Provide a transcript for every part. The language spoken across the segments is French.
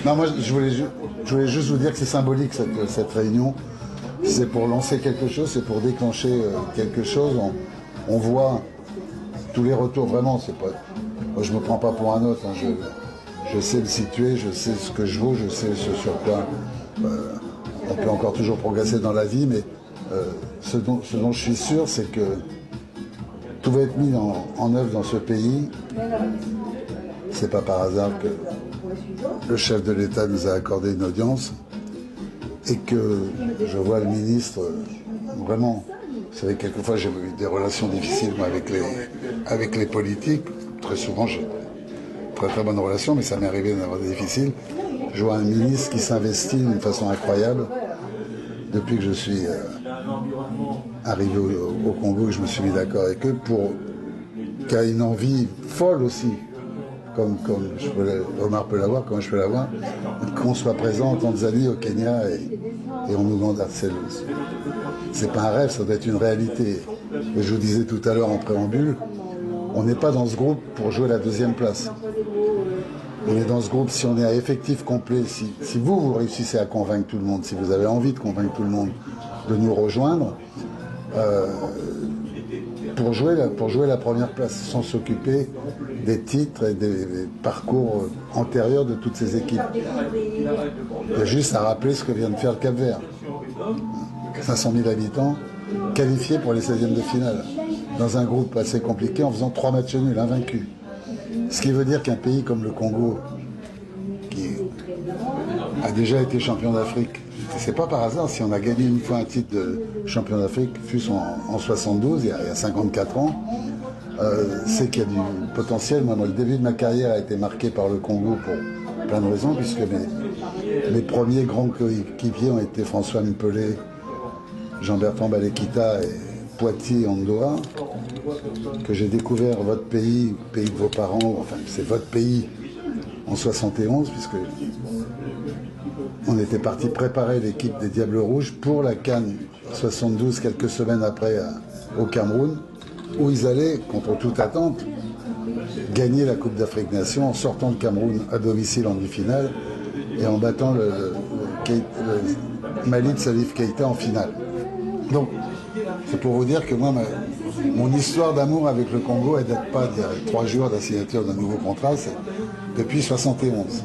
Non, moi, je voulais juste vous dire que c'est symbolique, cette réunion. C'est pour lancer quelque chose, c'est pour déclencher quelque chose. On voit tous les retours, vraiment. C'est pas, moi, je me prends pas pour un autre. Hein. Je sais me situer, je sais ce que je vaux, je sais ce sur quoi on peut encore toujours progresser dans la vie, mais ce dont je suis sûr, c'est que tout va être mis en œuvre dans ce pays. C'est pas par hasard que le chef de l'État nous a accordé une audience et que je vois le ministre vraiment. Vous savez, quelquefois j'ai eu des relations difficiles moi, avec les politiques. Très souvent j'ai très très bonnes relations, mais ça m'est arrivé d'avoir des difficiles. Je vois un ministre qui s'investit d'une façon incroyable depuis que je suis arrivé au Congo, que je me suis mis d'accord avec eux, qui a une envie folle aussi, comme Omar peut l'avoir, comme je peux l'avoir, qu'on soit présent en Tanzanie, au Kenya et en Ouganda. C'est pas un rêve, ça doit être une réalité. Et je vous disais tout à l'heure en préambule, on n'est pas dans ce groupe pour jouer la deuxième place. On est dans ce groupe si on est à effectif complet, si vous réussissez à convaincre tout le monde, si vous avez envie de convaincre tout le monde de nous rejoindre, pour jouer la première place, sans s'occuper des titres et des parcours antérieurs de toutes ces équipes. Il y a juste à rappeler ce que vient de faire le Cap-Vert. 500 000 habitants, qualifiés pour les 16e de finale, dans un groupe assez compliqué en faisant 3 matchs nuls, invaincus. Ce qui veut dire qu'un pays comme le Congo, qui a déjà été champion d'Afrique, c'est pas par hasard si on a gagné une fois un titre de champion d'Afrique, fût-ce en 72, il y a 54 ans, c'est qu'il y a du potentiel. Moi, le début de ma carrière a été marqué par le Congo pour plein de raisons, puisque mes premiers grands coéquipiers ont été François Mpelé, Jean-Bertrand Balekita et Poitiers Andoa, que j'ai découvert votre pays, pays de vos parents, enfin c'est votre pays en 71, puisque on était parti préparer l'équipe des Diables Rouges pour la CAN 72, quelques semaines après au Cameroun, où ils allaient, contre toute attente, gagner la Coupe d'Afrique Nation en sortant le Cameroun à domicile en demi-finale et en battant le Mali de Salif Keïta en finale. Donc, c'est pour vous dire que moi, mon histoire d'amour avec le Congo, elle ne date pas d'il y a 3 jours de la signature d'un nouveau contrat, c'est depuis 71.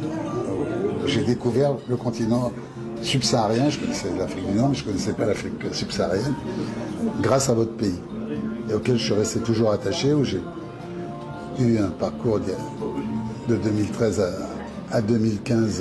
J'ai découvert le continent subsaharien, je connaissais l'Afrique du Nord, mais je ne connaissais pas l'Afrique subsaharienne, grâce à votre pays, et auquel je suis resté toujours attaché, où j'ai eu un parcours de 2013 à 2015